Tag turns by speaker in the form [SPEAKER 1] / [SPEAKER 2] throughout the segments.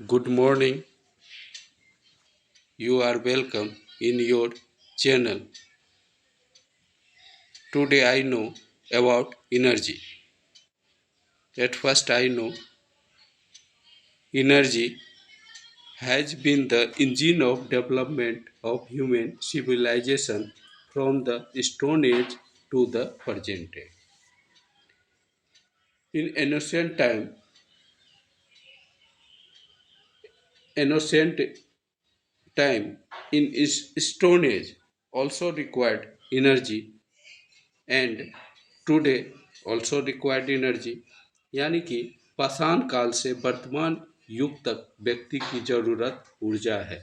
[SPEAKER 1] Good morning. You are welcome in your channel. Today I know about energy. At first I know energy has been the engine of development of human civilization from the Stone Age to the present day. In ancient time in Stone Age also required energy and today also required energy यानी कि पाषाण काल से वर्तमान युग तक व्यक्ति की जरूरत ऊर्जा है.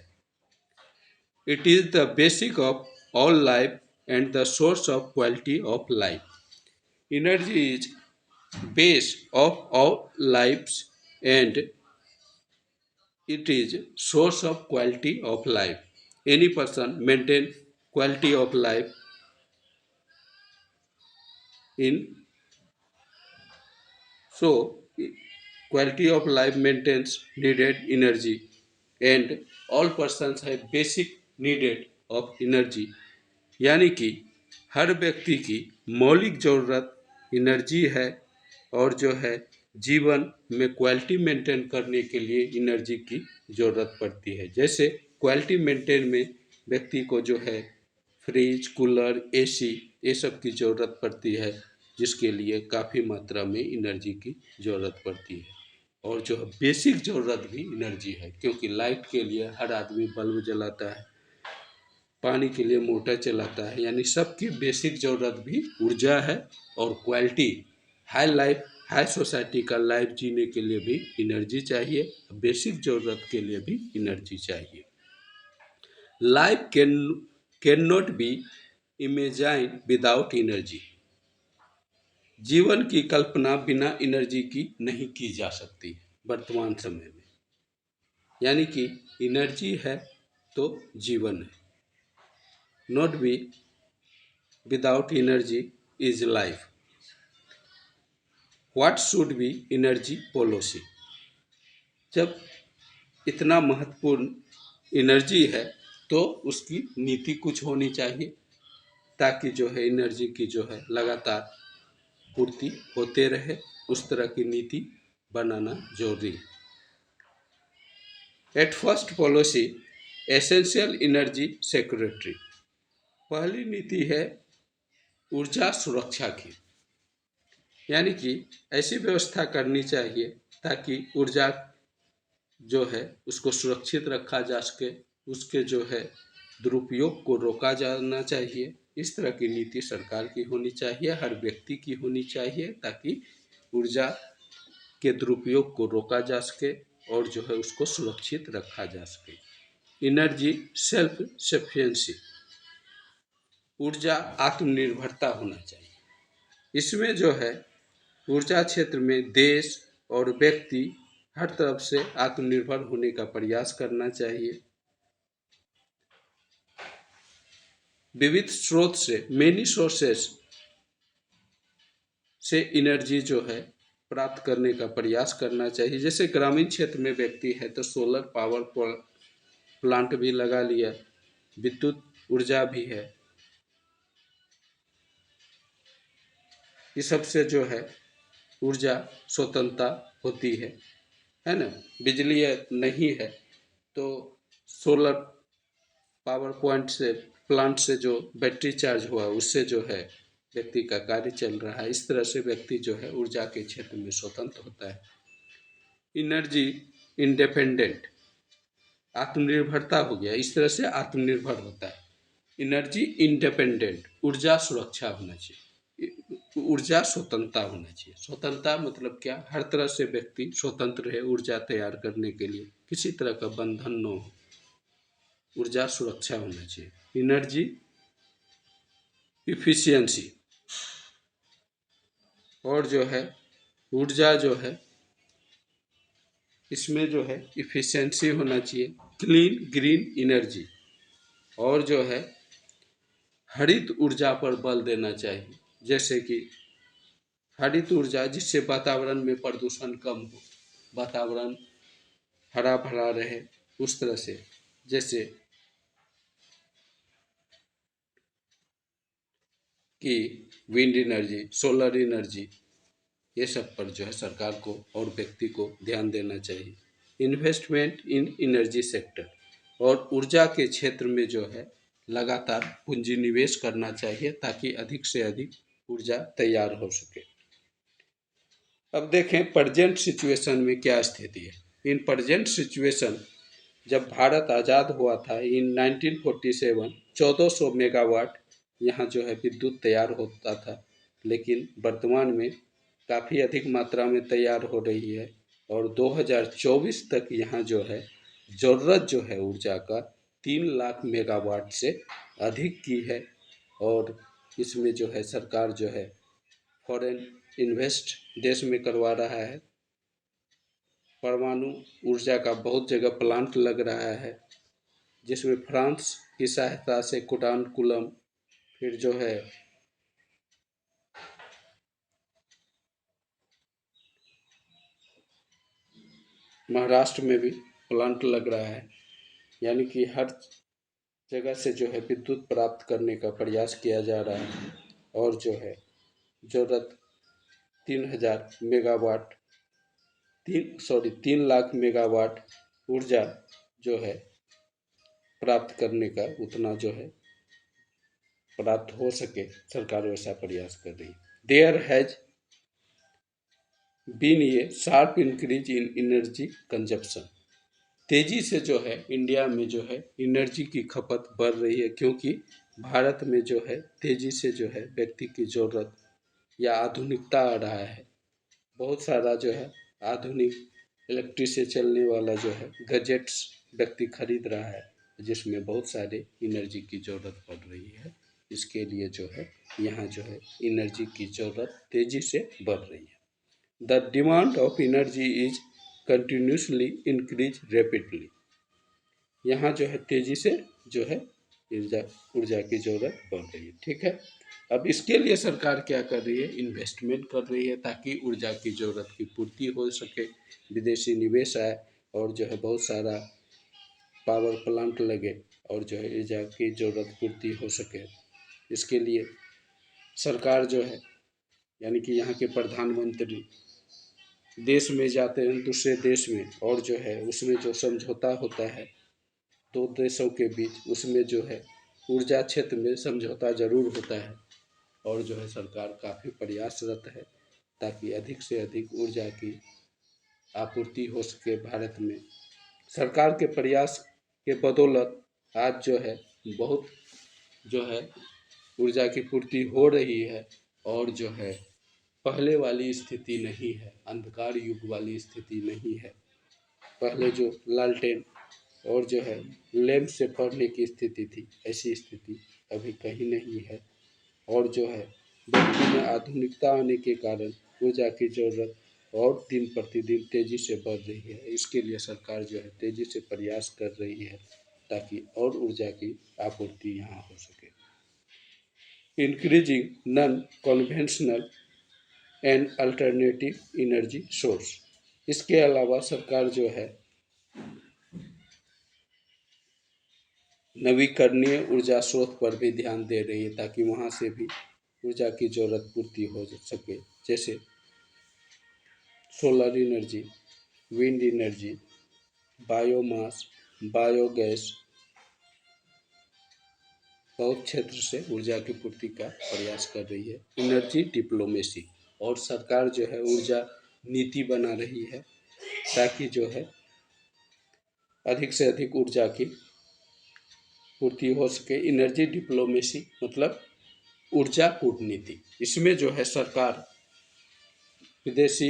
[SPEAKER 1] It is the basic of all life and the source of quality of life. Energy is base of all life and it is source of quality of life. Any person maintain quality of life in so quality of life maintains needed energy and all persons have basic needed of energy यानी कि हर व्यक्ति की मौलिक ज़रूरत energy है और जो है जीवन में क्वालिटी मेंटेन करने के लिए एनर्जी की ज़रूरत पड़ती है. जैसे क्वालिटी मेंटेन में व्यक्ति को जो है फ्रिज कूलर एसी ये सब की ज़रूरत पड़ती है जिसके लिए काफ़ी मात्रा में एनर्जी की ज़रूरत पड़ती है. और जो बेसिक ज़रूरत भी एनर्जी है क्योंकि लाइट के लिए हर आदमी बल्ब जलाता है, पानी के लिए मोटर चलाता है, यानी सबकी बेसिक ज़रूरत भी ऊर्जा है. और quality high life high society का लाइफ जीने के लिए भी एनर्जी चाहिए, बेसिक ज़रूरत के लिए भी एनर्जी चाहिए. Life can not be imagine without energy. जीवन की कल्पना बिना एनर्जी की नहीं की जा सकती वर्तमान समय में. यानी कि एनर्जी है तो जीवन है. Not be without energy is life. What should be energy policy. जब इतना महत्वपूर्ण एनर्जी है तो उसकी नीति कुछ होनी चाहिए ताकि जो है एनर्जी की जो है लगातार पूर्ति होते रहे. उस तरह की नीति बनाना जरूरी है. At first policy essential energy security. पहली नीति है ऊर्जा सुरक्षा की, यानी कि ऐसी व्यवस्था करनी चाहिए ताकि ऊर्जा जो है उसको सुरक्षित रखा जा सके, उसके जो है दुरुपयोग को रोका जाना चाहिए. इस तरह की नीति सरकार की होनी चाहिए, हर व्यक्ति की होनी चाहिए ताकि ऊर्जा के दुरुपयोग को रोका जा सके और जो है उसको सुरक्षित रखा जा सके. Energy self sufficiency. ऊर्जा आत्मनिर्भरता होना चाहिए. इसमें जो है ऊर्जा क्षेत्र में देश और व्यक्ति हर तरफ से आत्मनिर्भर होने का प्रयास करना चाहिए. विविध स्रोत से मेनी सोर्सेस से एनर्जी जो है प्राप्त करने का प्रयास करना चाहिए. जैसे ग्रामीण क्षेत्र में व्यक्ति है तो सोलर पावर प्लांट भी लगा लिया, विद्युत ऊर्जा भी है. इस सब से जो है ऊर्जा स्वतंत्रता होती है ना. बिजली नहीं है तो सोलर पावर पॉइंट से प्लांट से जो बैटरी चार्ज हुआ उससे जो है व्यक्ति का कार्य चल रहा है. इस तरह से व्यक्ति जो है ऊर्जा के क्षेत्र में स्वतंत्र होता है. Energy independent. आत्मनिर्भरता हो गया, इस तरह से आत्मनिर्भर होता है. Energy independent. ऊर्जा सुरक्षा होना चाहिए, ऊर्जा स्वतंत्रता होना चाहिए. स्वतंत्रता मतलब क्या, हर तरह से व्यक्ति स्वतंत्र है ऊर्जा तैयार करने के लिए, किसी तरह का बंधन न हो. ऊर्जा सुरक्षा होना चाहिए. Energy efficiency. और जो है ऊर्जा जो है इसमें जो है इफिशियंसी होना चाहिए. Clean green energy. और जो है हरित ऊर्जा पर बल देना चाहिए. जैसे कि हरित ऊर्जा जिससे वातावरण में प्रदूषण कम हो, वातावरण हरा भरा रहे उस तरह से, जैसे कि विंड एनर्जी, सोलर एनर्जी, ये सब पर जो है सरकार को और व्यक्ति को ध्यान देना चाहिए। इन्वेस्टमेंट इन एनर्जी सेक्टर, और ऊर्जा के क्षेत्र में जो है लगातार पूंजी निवेश करना चाहिए ताकि अधिक से अधिक ऊर्जा तैयार हो सके। अब देखें प्रेजेंट सिचुएशन में क्या स्थिति है। इन प्रेजेंट सिचुएशन, जब भारत आज़ाद हुआ था इन 1947, 1400 मेगावाट यहाँ जो है विद्युत तैयार होता था, लेकिन वर्तमान में काफ़ी अधिक मात्रा में तैयार हो रही है और 2024 तक यहाँ जो है ज़रूरत जो है ऊर्जा का 3 लाख मेगावाट से अधिक की है। और इसमें जो है सरकार जो है फॉरेन इन्वेस्ट देश में करवा रहा है। परमाणु ऊर्जा का बहुत जगह प्लांट लग रहा है, जिसमें फ्रांस की सहायता से कुटानकुलम, फिर जो है महाराष्ट्र में भी प्लांट लग रहा है। यानी कि हर जगह से जो है विद्युत प्राप्त करने का प्रयास किया जा रहा है और जो है ज़रूरत 3,000 मेगावाट 3 लाख मेगावाट ऊर्जा जो है प्राप्त करने का, उतना जो है प्राप्त हो सके, सरकार वैसा प्रयास कर रही है। There has been a sharp increase in energy consumption, तेजी से जो है इंडिया में जो है एनर्जी की खपत बढ़ रही है, क्योंकि भारत में जो है तेजी से जो है व्यक्ति की ज़रूरत या आधुनिकता आ रहा है। बहुत सारा जो है आधुनिक इलेक्ट्रिक से चलने वाला जो है गैजेट्स व्यक्ति खरीद रहा है, जिसमें बहुत सारे एनर्जी की ज़रूरत पड़ रही है। इसके लिए जो है यहाँ जो है एनर्जी की ज़रूरत तेज़ी से बढ़ रही है। The demand of energy is continuously increase rapidly, यहाँ जो है तेज़ी से जो है ऊर्जा ऊर्जा की ज़रूरत बढ़ रही है। ठीक है, अब इसके लिए सरकार क्या कर रही है, इन्वेस्टमेंट कर रही है ताकि ऊर्जा की ज़रूरत की पूर्ति हो सके, विदेशी निवेश आए और जो है बहुत सारा पावर प्लांट लगे और जो है ऊर्जा की ज़रूरत पूर्ति हो सके। इसके लिए सरकार जो है, यानी कि यहाँ के प्रधानमंत्री देश में जाते हैं दूसरे देश में, और जो है उसमें जो समझौता होता है दो देशों के बीच, उसमें जो है ऊर्जा क्षेत्र में समझौता ज़रूर होता है और जो है सरकार काफ़ी प्रयासरत है ताकि अधिक से अधिक ऊर्जा की आपूर्ति हो सके भारत में। सरकार के प्रयास के बदौलत आज जो है बहुत जो है ऊर्जा की पूर्ति हो रही है और जो है पहले वाली स्थिति नहीं है, अंधकार युग वाली स्थिति नहीं है। पहले जो लालटेन और जो है लैंप से पढ़ने की स्थिति थी, ऐसी स्थिति अभी कहीं नहीं है। और जो है व्यक्ति में आधुनिकता आने के कारण ऊर्जा की ज़रूरत और दिन प्रतिदिन तेज़ी से बढ़ रही है। इसके लिए सरकार जो है तेज़ी से प्रयास कर रही है ताकि और ऊर्जा की आपूर्ति यहाँ हो सके। Increasing non conventional and alternative energy source, इसके अलावा सरकार जो है नवीकरणीय ऊर्जा स्रोत पर भी ध्यान दे रही है ताकि वहाँ से भी ऊर्जा की ज़रूरत पूर्ति हो सके, जैसे solar energy, wind energy, biomass, biogas, बहुत क्षेत्र से ऊर्जा की पूर्ति का प्रयास कर रही है। एनर्जी डिप्लोमेसी, और सरकार जो है ऊर्जा नीति बना रही है ताकि जो है अधिक से अधिक ऊर्जा की पूर्ति हो सके। एनर्जी डिप्लोमेसी मतलब ऊर्जा कूटनीति, इसमें जो है सरकार विदेशी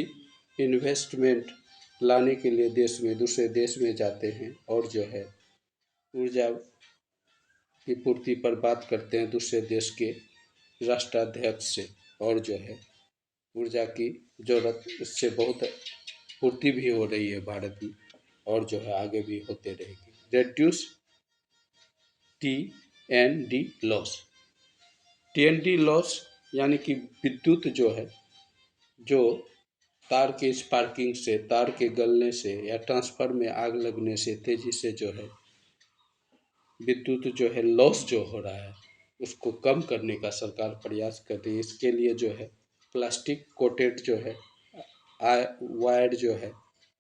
[SPEAKER 1] इन्वेस्टमेंट लाने के लिए देश में दूसरे देश में जाते हैं और जो है ऊर्जा की पूर्ति पर बात करते हैं दूसरे देश के राष्ट्राध्यक्ष से, और जो है ऊर्जा की ज़रूरत इससे बहुत पूर्ति भी हो रही है भारत में और जो है आगे भी होते रहेगी। Reduce T loss, T loss यानी कि विद्युत जो है जो तार के स्पार्किंग से, तार के गलने से या ट्रांसफर में आग लगने से तेजी से जो है विद्युत जो है लॉस जो हो रहा है उसको कम करने का सरकार प्रयास कर रही है। इसके लिए जो है प्लास्टिक कोटेड जो है वायर जो है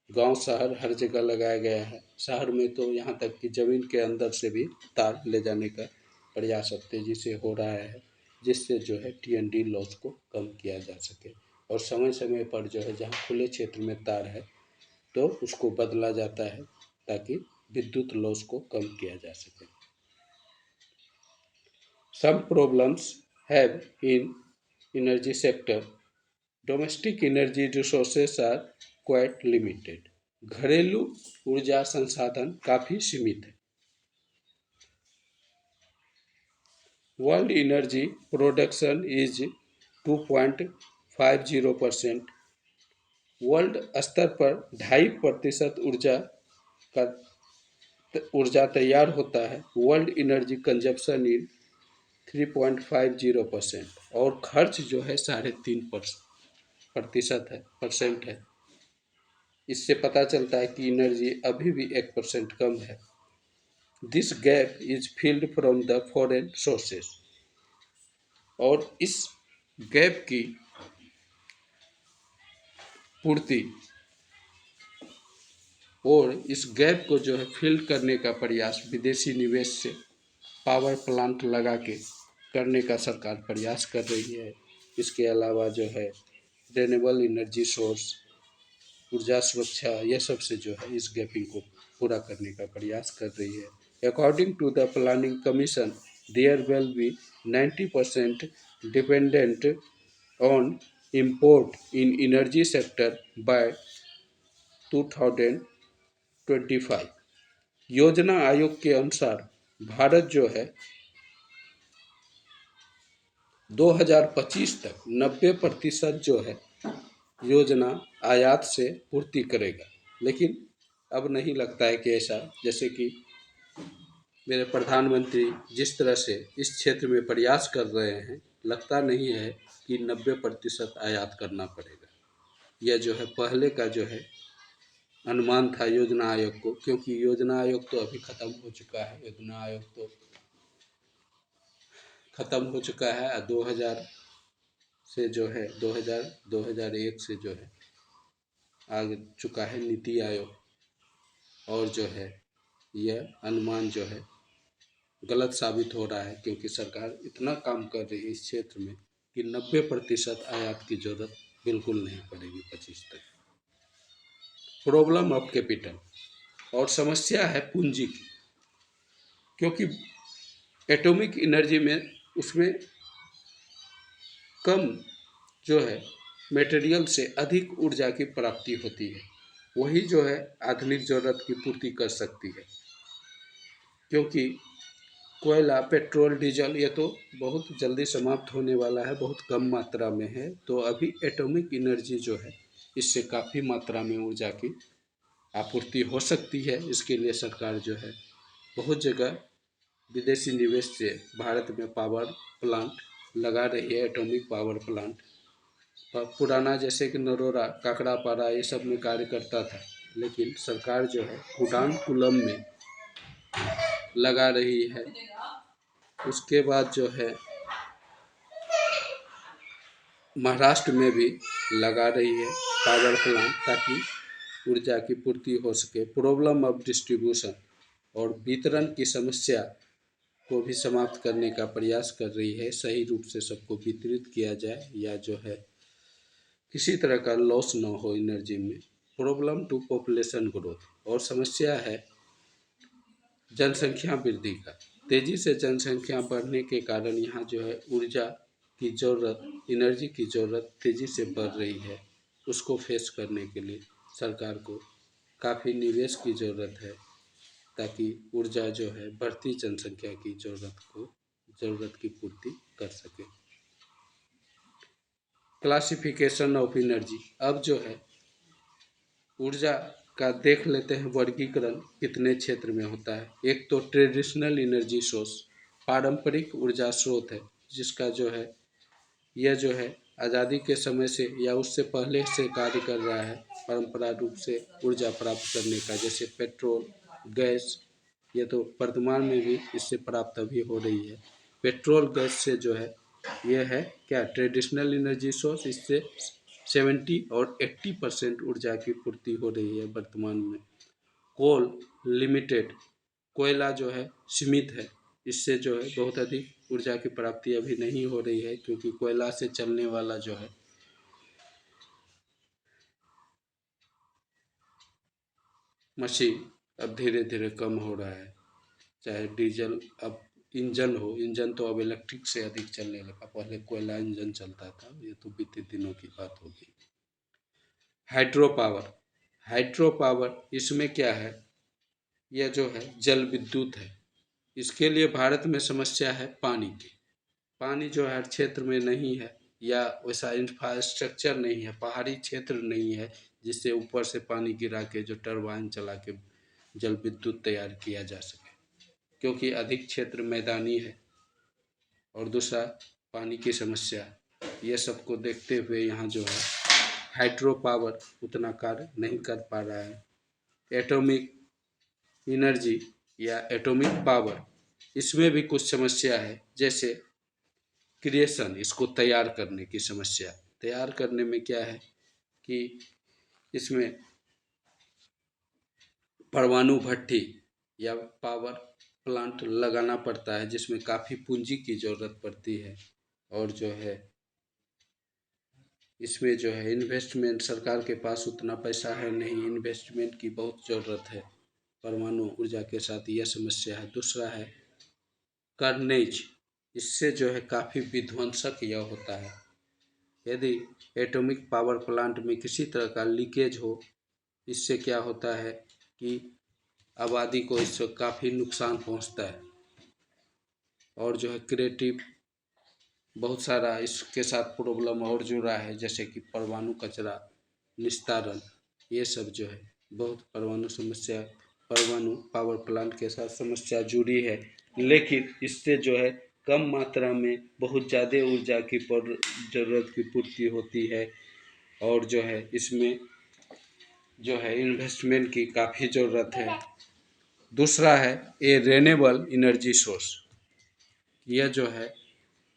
[SPEAKER 1] गांव शहर हर जगह लगाया गया है। शहर में तो यहाँ तक कि ज़मीन के अंदर से भी तार ले जाने का प्रयास अब तेजी से हो रहा है, जिससे जो है टीएनडी लॉस को कम किया जा सके। और समय समय पर जो है जहाँ खुले क्षेत्र में तार है तो उसको बदला जाता है ताकि विद्युत लॉस को कम किया जा सके। Some problems have in energy sector. Domestic energy resources are quite limited. घरेलू ऊर्जा संसाधन काफ़ी सीमित है। World energy production is 2.50%। World स्तर पर 2.5% ऊर्जा तैयार होता है। वर्ल्ड एनर्जी कंजप्शन इन 3.50% और खर्च जो है 3.5% है परसेंट है। इससे पता चलता है कि एनर्जी अभी भी 1% कम है। This gap is filled from the foreign sources और इस गैप की पूर्ति और इस गैप को जो है फिल करने का प्रयास विदेशी निवेश से पावर प्लांट लगा के करने का सरकार प्रयास कर रही है। इसके अलावा जो है रिन्यूएबल एनर्जी सोर्स, ऊर्जा सुरक्षा, यह सब से जो है इस गैपिंग को पूरा करने का प्रयास कर रही है। According to the planning commission there will be 90% dependent on import in energy sector by 2025। योजना आयोग के अनुसार भारत जो है 2025 तक 90% जो है योजना आयात से पूर्ति करेगा। लेकिन अब नहीं लगता है कि ऐसा, जैसे कि मेरे प्रधानमंत्री जिस तरह से इस क्षेत्र में प्रयास कर रहे हैं, लगता नहीं है कि 90% आयात करना पड़ेगा। यह जो है पहले का जो है अनुमान था योजना आयोग को, क्योंकि योजना आयोग तो अभी ख़त्म हो चुका है। योजना आयोग तो ख़त्म हो चुका है। 2000 से जो है 2001 से जो है आ चुका है नीति आयोग, और जो है यह अनुमान जो है गलत साबित हो रहा है, क्योंकि सरकार इतना काम कर रही है इस क्षेत्र में कि 90% आयात की ज़रूरत बिल्कुल नहीं पड़ेगी 25 तक। प्रॉब्लम ऑफ कैपिटल और समस्या है पूंजी की, क्योंकि एटॉमिक एनर्जी में उसमें कम जो है मटेरियल से अधिक ऊर्जा की प्राप्ति होती है। वही जो है आधुनिक ज़रूरत की पूर्ति कर सकती है, क्योंकि कोयला, पेट्रोल, डीजल ये तो बहुत जल्दी समाप्त होने वाला है, बहुत कम मात्रा में है। तो अभी एटॉमिक एनर्जी जो है इससे काफ़ी मात्रा में ऊर्जा की आपूर्ति हो सकती है। इसके लिए सरकार जो है बहुत जगह विदेशी निवेश से भारत में पावर प्लांट लगा रही है, एटॉमिक पावर प्लांट। पुराना जैसे कि नरोरा, काकड़ापारा ये सब में कार्य करता था, लेकिन सरकार जो है कुडांकुलम में लगा रही है। उसके बाद जो है महाराष्ट्र में भी लगा रही है पावर प्लांट, ताकि ऊर्जा की पूर्ति हो सके। प्रॉब्लम ऑफ डिस्ट्रीब्यूशन और वितरण की समस्या को भी समाप्त करने का प्रयास कर रही है। सही रूप से सबको वितरित किया जाए, या जो है किसी तरह का लॉस न हो एनर्जी में। प्रॉब्लम टू पॉपुलेशन ग्रोथ और समस्या है जनसंख्या वृद्धि का। तेज़ी से जनसंख्या बढ़ने के कारण यहाँ जो है ऊर्जा की ज़रूरत, एनर्जी की ज़रूरत तेज़ी से बढ़ रही है। उसको फेस करने के लिए सरकार को काफ़ी निवेश की ज़रूरत है, ताकि ऊर्जा जो है बढ़ती जनसंख्या की ज़रूरत की पूर्ति कर सके। क्लासिफिकेशन ऑफ एनर्जी, अब जो है ऊर्जा का देख लेते हैं वर्गीकरण कितने क्षेत्र में होता है। एक तो ट्रेडिशनल एनर्जी सोर्स, पारंपरिक ऊर्जा स्रोत है, जिसका जो है यह जो है आज़ादी के समय से या उससे पहले से कार्य कर रहा है परंपरा रूप से ऊर्जा प्राप्त करने का, जैसे पेट्रोल, गैस। ये तो वर्तमान में भी इससे प्राप्त अभी हो रही है। पेट्रोल गैस से जो है ये है क्या ट्रेडिशनल एनर्जी सोर्स, इससे 70 और 80% ऊर्जा की पूर्ति हो रही है वर्तमान में। कोल लिमिटेड, कोयला जो है सीमित है, इससे जो है बहुत अधिक ऊर्जा की प्राप्ति अभी नहीं हो रही है, क्योंकि कोयला से चलने वाला जो है मशीन अब धीरे धीरे कम हो रहा है। चाहे डीजल, अब इंजन हो, इंजन तो अब इलेक्ट्रिक से अधिक चलने लगा, पहले कोयला इंजन चलता था, ये तो बीते दिनों की बात होगी। हाइड्रो पावर, हाइड्रो पावर इसमें क्या है, यह जो है जल विद्युत है। इसके लिए भारत में समस्या है पानी की। पानी जो है हर क्षेत्र में नहीं है, या वैसा इंफ्रास्ट्रक्चर नहीं है, पहाड़ी क्षेत्र नहीं है जिससे ऊपर से पानी गिरा के जो टरबाइन चला के जल विद्युत तैयार किया जा सके, क्योंकि अधिक क्षेत्र मैदानी है। और दूसरा पानी की समस्या, ये सबको देखते हुए यहाँ जो है हाइड्रो पावर उतना कार्य नहीं कर पा रहा है। एटॉमिक एनर्जी या एटॉमिक पावर, इसमें भी कुछ समस्या है, जैसे क्रिएशन, इसको तैयार करने की समस्या। तैयार करने में क्या है कि इसमें परमाणु भट्टी या पावर प्लांट लगाना पड़ता है, जिसमें काफ़ी पूंजी की ज़रूरत पड़ती है। और जो है इसमें जो है इन्वेस्टमेंट, सरकार के पास उतना पैसा है नहीं, इन्वेस्टमेंट की बहुत ज़रूरत है परमाणु ऊर्जा के साथ, यह समस्या है। दूसरा है कर्नेज, इससे जो है काफ़ी विध्वंसक यह होता है। यदि एटॉमिक पावर प्लांट में किसी तरह का लीकेज हो, इससे क्या होता है कि आबादी को इससे काफ़ी नुकसान पहुंचता है। और जो है क्रिएटिव बहुत सारा इसके साथ प्रॉब्लम और जुड़ा है, जैसे कि परमाणु कचरा निस्तारण, ये सब जो है बहुत परमाणु पावर प्लांट के साथ समस्या जुड़ी है। लेकिन इससे जो है कम मात्रा में बहुत ज़्यादा ऊर्जा की ज़रूरत की पूर्ति होती है। और जो है इसमें जो है इन्वेस्टमेंट की काफ़ी ज़रूरत है। दूसरा है ये रेन्यूएबल एनर्जी सोर्स, यह जो है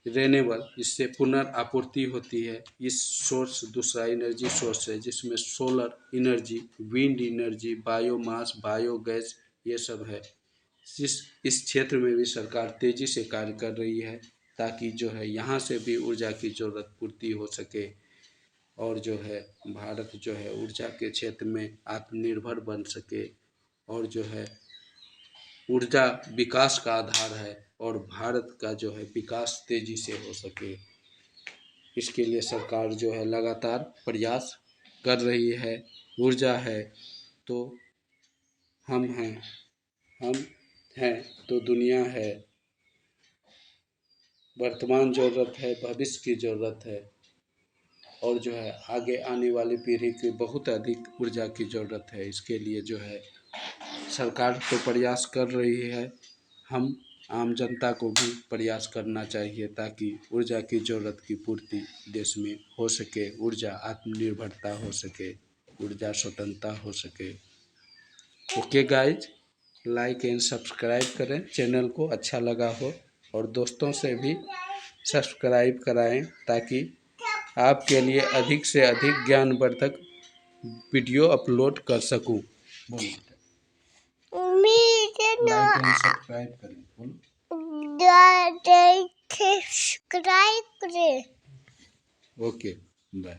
[SPEAKER 1] रेन्यूएबल, इससे पुनर्आपूर्ति होती है। इस सोर्स दूसरा एनर्जी सोर्स है, जिसमें solar energy, wind energy, biomass, biogas, ये सब है। इस क्षेत्र में भी सरकार तेज़ी से कार्य कर रही है, ताकि जो है यहाँ से भी ऊर्जा की ज़रूरत पूर्ति हो सके। और जो है भारत जो है ऊर्जा के क्षेत्र में आत्मनिर्भर बन सके। और जो है ऊर्जा विकास का आधार है, और भारत का जो है विकास तेजी से हो सके, इसके लिए सरकार जो है लगातार प्रयास कर रही है। ऊर्जा है तो हम हैं, हम हैं तो दुनिया है। वर्तमान ज़रूरत है, भविष्य की ज़रूरत है। और जो है आगे आने वाली पीढ़ी की बहुत अधिक ऊर्जा की ज़रूरत है। इसके लिए जो है सरकार तो प्रयास कर रही है, हम आम जनता को भी प्रयास करना चाहिए, ताकि ऊर्जा की ज़रूरत की पूर्ति देश में हो सके, ऊर्जा आत्मनिर्भरता हो सके, ऊर्जा स्वतंत्रता हो सके। Okay guys, like and subscribe करें चैनल को, अच्छा लगा हो, और दोस्तों से भी सब्सक्राइब कराएं, ताकि आपके लिए अधिक से अधिक ज्ञानवर्धक वीडियो अपलोड कर सकूं। लाइक एंड सब्सक्राइब करें,
[SPEAKER 2] सब्सक्राइब करें।
[SPEAKER 1] Okay, bye.